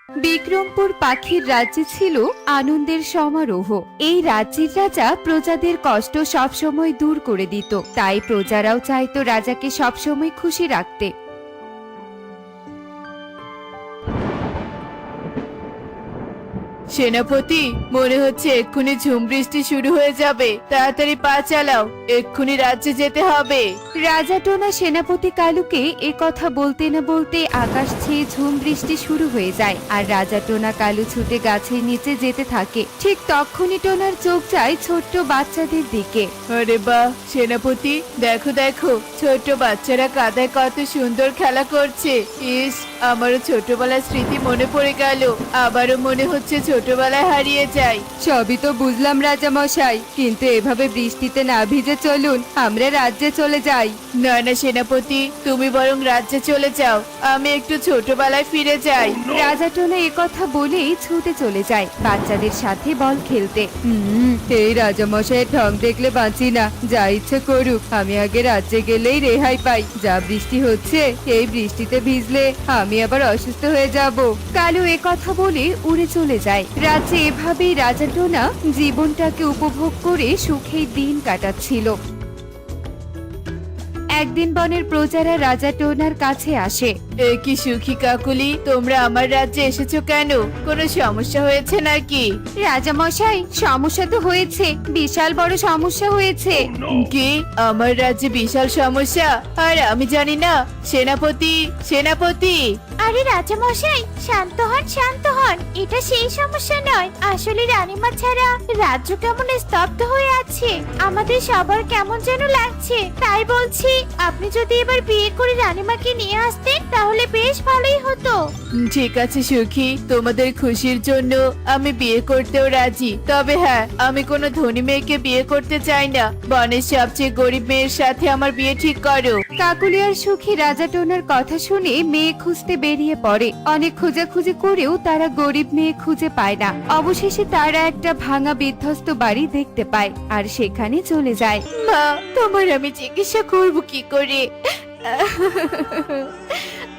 বিক্রমপুর পাখির রাজ্যে ছিল আনন্দের সমারোহ। এই রাজ্যের রাজা প্রজাদের কষ্ট সবসময় দূর করে দিত, তাই প্রজারাও চাইতো রাজাকে সবসময় খুশি রাখতে। সেনাপতি, মনে হচ্ছে এক্ষুনি ঝুম বৃষ্টি শুরু হয়ে যাবে, তাড়াতাড়ি পা চালাও, এক্ষুনি রাজ্যে যেতে হবে। রাজা টোনা সেনাপতি কালুকে এ কথা বলতে না বলতে আকাশ ছেয়ে ঝুম বৃষ্টি শুরু হয়ে যায়, আর রাজা টোনা কালু ছুটে গাছের নিচে যেতে থাকে। ঠিক তখনই টোনার চোখ যায় ছোট্ট বাচ্চাদের দিকে। আরে বাহ সেনাপতি, দেখো দেখো, ছোট বাচ্চারা কাদায় কত সুন্দর খেলা করছে। ইস, আমারও ছোটবেলার স্মৃতি মনে পড়ে গেল, আবারও মনে হচ্ছে ছোটবেলায় হারিয়ে যাই। সবই তো বুঝলাম রাজা মশাই, কিন্তু এভাবে বৃষ্টিতে না ভিজে চলুন আমরা রাজ্যে চলে যাই। না না সেনাপতি, তুমি বরং রাজ্যে চলে যাও, আমি একটু ছোটবেলায় ফিরে যাই। রাজা টোনা এ কথা বলেই ছুটে চলে যায় বাচ্চাদের সাথে বল খেলতে। এই রাজা মশাইয়ের ঢং দেখলে বাঁচি না, যা ইচ্ছে করুক, আমি আগে রাজ্যে গেলেই রেহাই পাই। যা বৃষ্টি হচ্ছে, এই বৃষ্টিতে ভিজলে আমি আবার অসুস্থ হয়ে যাব। কালু এ কথা বলে উড়ে চলে যায়। রাজ্যে এভাবেই রাজা টোনা জীবনটাকে উপভোগ করে সুখেই দিন কাটাচ্ছিল। একদিন বনের প্রজারা রাজা টোনার কাছে আসে। এ কি সুখী কাকুলি, তোমরা আমার রাজ্যে এসেছো কেন? কোনো সমস্যা হয়েছে নাকি? রাজা মশাই, সমস্যা তো হয়েছে, বিশাল বড় সমস্যা হয়েছে। কি, আমার রাজ্যে বিশাল সমস্যা আর আমি জানি না? সেনাপতি, সেনাপতি! আরে রাজা মশাই, শান্ত হন শান্ত হন, এটা সেই সমস্যা নয়। আসলে রানীমা ছাড়া রাজ্য কেমন স্তব্ধ হয়ে আছে, আমাদের সবার কেমন যেন লাগছে। তাই বলছি, আপনি যদি এবার বিয়ে করে রানীমাকে নিয়ে আসতেন তাহলে বেশ ভালোই হতো। ঠিক আছে সুখী, তোমাদের খুশির জন্য আমি বিয়ে করতেও রাজি। তবে হ্যাঁ, আমি কোনো ধনী মেয়েকে বিয়ে করতে চাই না। বনের সবচেয়ে গরিব মেয়ের সাথে আমার বিয়ে ঠিক করো। কাকুলি আর সুখী রাজা টোনার কথা শুনে মেয়ে খুঁজতে বেরিয়ে পড়ে। অনেক খোঁজাখুঁজি করেও তারা গরিব মেয়ে খুঁজে পায় না। অবশেষে তারা একটা ভাঙা বিধ্বস্ত বাড়ি দেখতে পায় আর সেখানে চলে যায়। মা, তোমার আমি চিকিৎসা করব কি করে?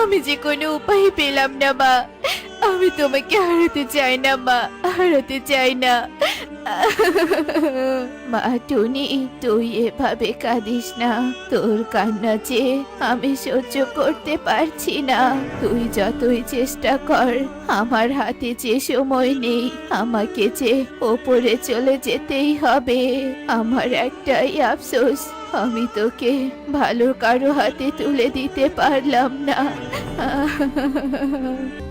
আমি যে কোনো উপায় পেলাম না মা, আমি তোমাকে হারাতে চাই না মা, হারাতে চাই না। মা টুনি, তুই এভাবে কাঁদিস না, তোর কান্না যে আমি সহ্য করতে পারছি না। তুই যতই চেষ্টা কর, আমার হাতে যে সময় নেই, আমাকে যে ওপরে চলে যেতেই হবে। আমার একটাই আফসোস, আমি তোকে ভালো কারো হাতে তুলে দিতে পারলাম না।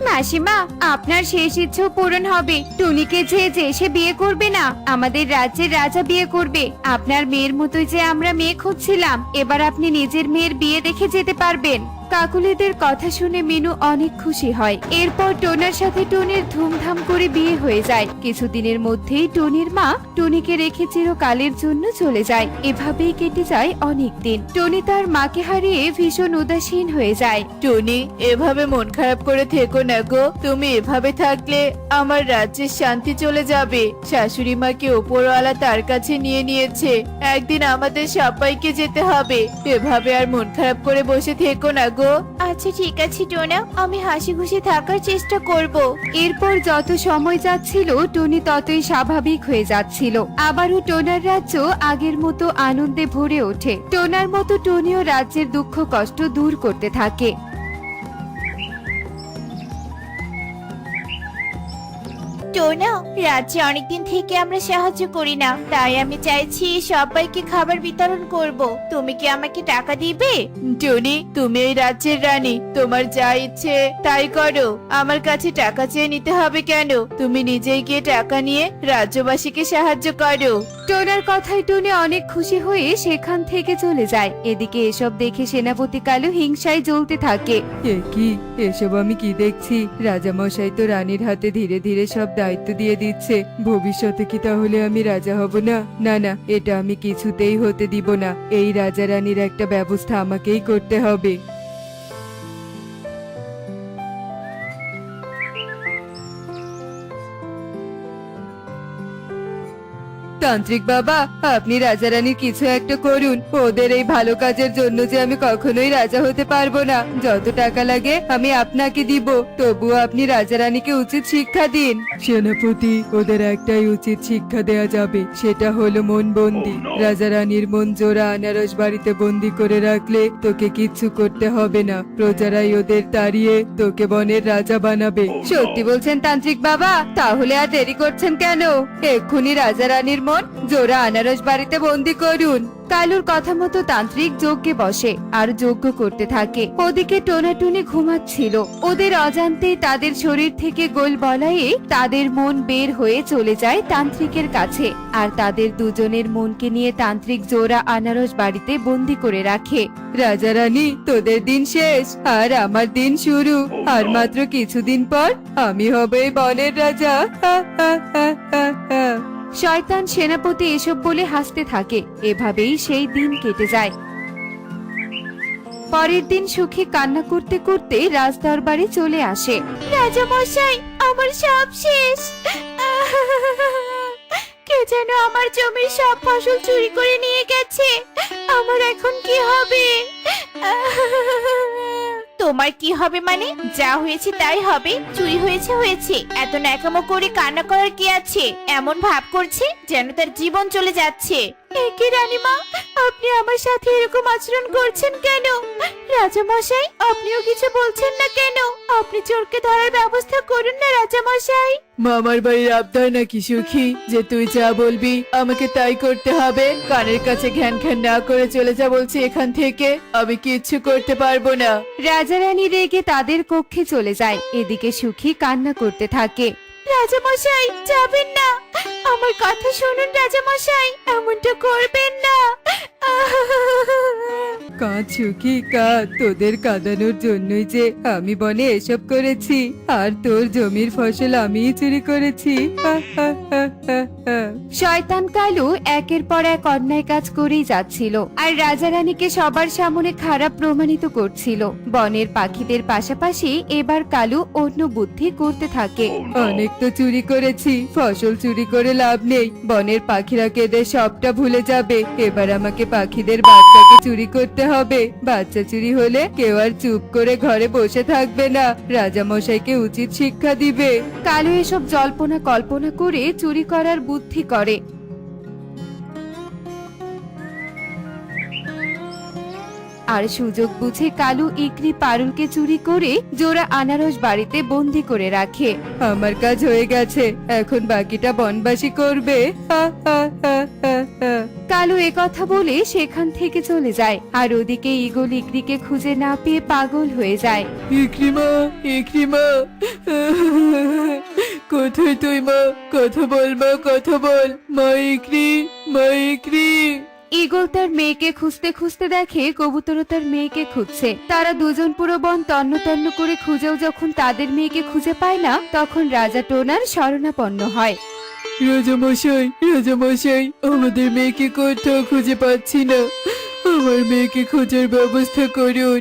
মাসিমা, আপনার শেষ ইচ্ছেও পূরণ হবে। টুনিকে যে সে বিয়ে করবে না, আমাদের রাজ্যের রাজা বিয়ে করবে। আপনার মেয়ের মতোই যে আমরা মেয়ে খুঁজছিলাম, এবার আপনি নিজের মেয়ের বিয়ে দেখে যেতে পারবেন। কাকুলিদের কথা শুনে মিনু অনেক খুশি হয়। এরপর টোনার সাথে টুনির ধুমধাম করে বিয়ে হয়ে যায়। কিছুদিনের মধ্যেই টুনির মা টুনিকে রেখে চিরকালের জন্য চলে যায়। এভাবেই কেটে যায় অনেক দিন। টুনি তার মাকে হারিয়ে ভীষণ উদাসীন হয়ে যায়। টনি, এভাবে মন খারাপ করে থেকো না গো। তুমি এভাবে থাকলে আমার রাজ্যের শান্তি চলে যাবে। শাশুড়ি মাকে ওপরওয়ালা তার কাছে নিয়ে নিয়েছে, একদিন আমাদের সবাইকে যেতে হবে। এভাবে আর মন খারাপ করে বসে থেকো না গো। আচ্ছা ঠিক আছে টোনা, আমি হাসি খুশি থাকার চেষ্টা করব। এরপর যত সময় যাচ্ছিল টনি ততই স্বাভাবিক হয়ে যাচ্ছিল। আবারও টোনার রাজ্য আগের মতো আনন্দে ভরে ওঠে। টোনার মতো টনিও রাজ্যের দুঃখ কষ্ট দূর করতে থাকে। টোনা, রাজ্যে অনেকদিন থেকে আমরা সাহায্য করি না, তাই আমি চাইছি সবাইকে খাবার বিতরণ করব। তুমি কি আমাকে টাকা দিবে? টনি, তুমি এই রাজ্যের রানী, তোমার যা ইচ্ছে তাই করো। আমার কাছে টাকা চেয়ে নিতে হবে কেন? তুমি নিজেই গিয়ে টাকা নিয়ে রাজ্যবাসীকে সাহায্য করো। টোনার কথায় টনি অনেক খুশি হয়ে সেখান থেকে চলে যায়। এদিকে এসব দেখে সেনাপতি কালু হিংসায় জ্বলতে থাকে। কি এসব আমি কি দেখছি? রাজা মশাই তো রানীর হাতে ধীরে ধীরে সব দায়িত্ব দিয়ে দিচ্ছে। ভবিষ্যতে কি তাহলে আমি রাজা হব না? না না, এটা আমি কিছুতেই হতে দিব না। এই রাজা রানীর একটা ব্যবস্থা আমাকেই করতে হবে। তান্ত্রিক বাবা, আপনি রাজা রানীর কিছু একটা করুন। ওদের এই ভালো কাজের জন্য যে আমি কখনোই রাজা হতে পারবো না। যত টাকা লাগে আমি আপনাকে দিব, তবুও আপনি রাজা রানীকে উচিত শিক্ষা দিন। সেনাপতি, ওদের একটাই উচিত শিক্ষা দেয়া যাবে, সেটা হলো মন বন্দি। রাজা রানীর মন জোড়া আনারস বাড়িতে বন্দি করে রাখলে তোকে কিচ্ছু করতে হবে না। প্রজারাই ওদের তাড়িয়ে তোকে বনের রাজা বানাবে। সত্যি বলছেন তান্ত্রিক বাবা? তাহলে আর দেরি করছেন কেন? এক্ষুনি রাজা রানীর মন জোড়া আনারস বাড়িতে বন্দি করুন। কালুর কথা মতো তান্ত্রিক যজ্ঞে বসে আর যজ্ঞ করতে থাকে। ওদিকে টোনাটুনি ঘুমাচ্ছিল। ওদের অজান্তেই তাদের শরীর থেকে গোল বলায়ে তাদের মন বের হয়ে চলে যায় তান্ত্রিকের কাছে, আর তাদের দুজনের মনকে নিয়ে তান্ত্রিক জোড়া আনারস বাড়িতে বন্দি করে রাখে। রাজা রানী, তোদের দিন শেষ আর আমার দিন শুরু। আর মাত্র কিছুদিন পর আমি হব এই বনের রাজা। শয়তান সেনাপতি এসব বলে হাসতে থাকে। এভাবেই সেই দিন কেটে যায়। পরের দিন সুখী কান্না করতে করতে রাজদরবারে চলে আসে। রাজা মশাই, আমার সব শেষ। কে যেন আমার জমির সব ফসল চুরি করে নিয়ে গেছে। আমার এখন কি হবে? তোমার কি হবে মানে? যা হয়েছে তাই হবে। চুরি হয়েছে হয়েছে, এত ন্যাকামো করে কান্না করার কি আছে? এমন ভাব করছে যেন তার জীবন চলে যাচ্ছে। একে রানীমা, আপনি আমার সাথে এরকম আচরণ করছেন কেন? রাজা মশাই, আপনিও কিছু বলছেন না কেন? আপনি চোরকে ধরার ব্যবস্থা করুন না রাজা মশাই। মামার বাড়ির আবদার নাকি সুখী যে তুই যা বলবি আমাকে তাই করতে হবে? কানের কাছে ঘ্যান ঘ্যান না করে চলে যা বলছি এখান থেকে। আমি কিচ্ছু করতে পারবো না। রাজা রানী রেগে তাদের কক্ষে চলে যায়। এদিকে সুখী কান্না করতে থাকে। রাজা মশাই, যাবেন না। আমার কথা শুনুন রাজা মশাই, এমনটা করবেন না। কাঁদ সুখী কাঁদ, তোদের কাঁদানোর জন্যই যে আমি বনে এসব করেছি, আর তোর জমির ফসল আমিই চুরি করেছি। শয়তান কালু একের পর এক অন্যায় কাজ করেই যাচ্ছিল, আর রাজা রানীকে সবার সামনে খারাপ প্রমাণিত করছিল। বনের পাখিদের পাশাপাশি এবার কালু অন্য বুদ্ধি করতে থাকে। অনেক তো চুরি করেছি, ফসল চুরি করে লাভ নেই। বনের পাখিরা কেঁদে সবটা ভুলে যাবে। এবার আমাকে পাখিদের বাচ্চাকে চুরি করতে হবে। বাচ্চা চুরি হলে কেউ আর চুপ করে ঘরে বসে থাকবে না, রাজা মশাইকে উচিত শিক্ষা দিবে। কালু এসব জল্পনা কল্পনা করে চুরি করার বুদ্ধি করে। আর সুযোগ বুঝে কালু ইকরি পারুলকে চুরি করে জোড়া আনারস বাড়িতে বন্দি করে রাখে। আমার কাজ হয়ে গেছে, এখন বাকিটা বনবাসী করবে। কালু একথা বলে সেখান থেকে চলে যায়। আর ওদিকে ঈগল ইকরিকে খুঁজে না পেয়ে পাগল হয়ে যায়। ইকরিমা, ইকরিমা, কোথায় তুই মা? কথা বল মা, কথা বল। মা ইকরি, মা ইকরি। ঈগল তার মেয়েকে খুঁজতে খুঁজতে দেখে কবুতরও তার মেয়েকে খুঁজছে। তারা দুজন পুরো বন তন্ন তন্ন করে খুঁজেও যখন তাদের মেয়েকে খুঁজে পায় না, তখন রাজা টোনার শরণাপন্ন হয়। রাজা মশাই, আমাদের মেয়েকে কোথাও খুঁজে পাচ্ছি না। আমার মেয়েকে খোঁজার ব্যবস্থা করুন।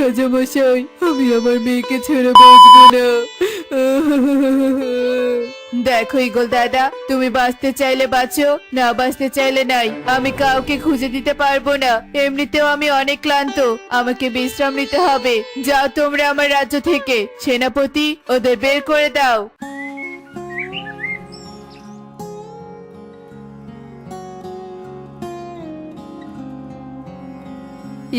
রাজা মশাই, আমি আমার মেয়েকে ছেড়ে বাঁচবো না। দেখো ঈগল দাদা, তুমি বাঁচতে চাইলে বাঁচো, না বাঁচতে চাইলে নাই। আমি কাউকে খুঁজে দিতে পারবো না। এমনিতেও আমি অনেক ক্লান্ত, আমাকে বিশ্রাম নিতে হবে। যাও তোমরা আমার রাজ্য থেকে। সেনাপতি, ওদের বের করে দাও।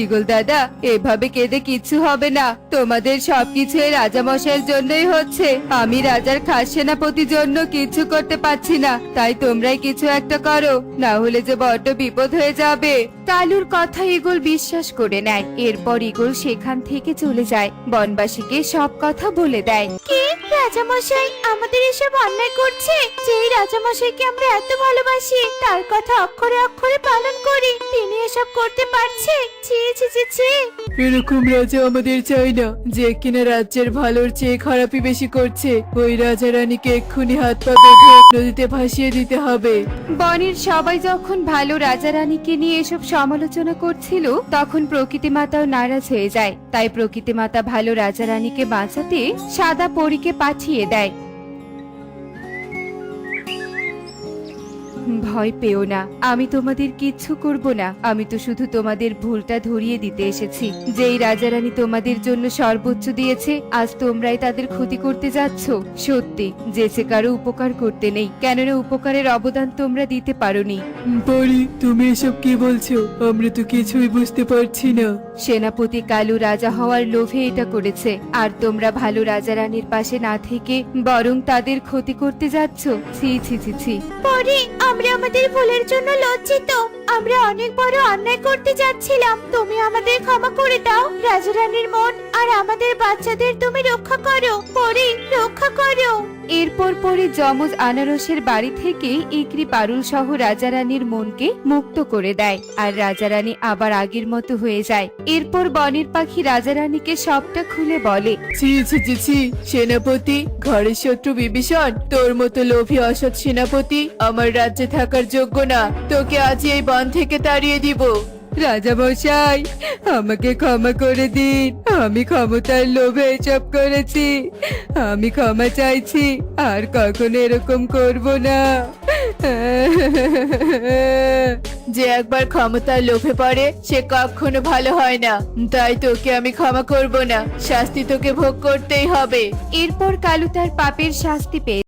ঈগল দাদা, এভাবে কেঁদে কিচ্ছু হবে না। তোমাদের সবকিছু এই রাজামশাইয়ের জন্যই হচ্ছে। আমি রাজার খাস সেনাপতির জন্য কিছু করতে পারছি না, তাই তোমরাই কিছু একটা করো, না হলে যে বড্ড বিপদ হয়ে যাবে। কালুর কথা ঈগল বিশ্বাস করে নেয়। এরপর ঈগল সেখান থেকে চলে যায়, বনবাসীকে সব কথা বলে দেয়। কি রাজা মশাই আমাদের এসব অন্যায় করছে? যেই রাজা মশাইকে আমরা এত ভালোবাসি, তার কথা অক্ষরে অক্ষরে পালন করি, তিনি এসব করতে পারছে? ছি ছি ছি ছি। এরকম রাজা আমাদের চাই না, যে কিনা রাজ্যের ভালোর চেয়ে খারাপই বেশি করছে। ওই রাজা রানীকে এক্ষুনি হাত পা বেঁধে নদীতে ভাসিয়ে দিতে হবে। বনের সবাই যখন ভালো রাজা রানীকে নিয়ে এসব সমালোচনা করছিল, তখন প্রকৃতি মাতাও নারাজ হয়ে যায়। তাই প্রকৃতি মাতা ভালো রাজা রানীকে বাঁচাতে সাদা পরীকে পাঠিয়ে দেয়। ভয় পেও না, আমি তোমাদের কিচ্ছু করব না। আমি তো শুধু তোমাদের ভুলটা ধরিয়ে দিতে এসেছি। যেই রাজা রানী তোমাদের জন্য সর্বোচ্চ দিয়েছে, আজ তোমরাই তাদের ক্ষতি করতে যাচ্ছ। সত্যি যেচে কারো উপকার করতে নেই, কেননা উপকারের অবদান তোমরা দিতে পারোনি। পরি, তুমি এসব কি বলছো? আমরা তো কিছুই বুঝতে পারছি না। সেনাপতি কালু রাজা হওয়ার লোভে এটা করেছে, আর তোমরা ভালো রাজা রানীর পাশে না থেকে বরং তাদের ক্ষতি করতে যাচ্ছ। ছি ছি ছি ছি। পরে আমরা আমাদের ভুলের জন্য লজ্জিত। আমরা অনেক বড় অন্যায় করতে যাচ্ছিলাম, তুমি আমাদের ক্ষমা করে দাও। রাজা রানীর মন আর আমাদের বাচ্চাদের তুমি রক্ষা করো, পরে রক্ষা করো। এরপর পরে যমজ আনারসের বাড়ি থেকে ইকরি পারুল সহ রাজা রানীর মনকে মুক্ত করে দেয়, আর রাজা রানী আবার আগের মতো হয়ে যায়। এরপর বনের পাখি রাজা রানীকে সবটা খুলে বলে। ছি ছি ছি ছি, সেনাপতি, ঘরের শত্রু বিভীষণ, তোর মতো লোভী অসৎ সেনাপতি আমার রাজ্যে থাকার যোগ্য না। তোকে আজই এই বন থেকে তাড়িয়ে দিব। রাজা মশাই, আমাকে ক্ষমা করে দিন, আমি ক্ষমতার লোভে এসব করেছি। আমি ক্ষমা চাইছি, আর কখনো এরকম করব না। যে একবার ক্ষমতার লোভে পড়ে সে কখনো ভালো হয় না, তাই তোকে আমি ক্ষমা করব না। শাস্তি তোকে ভোগ করতেই হবে। এরপর কালু তার পাপের শাস্তি পেয়ে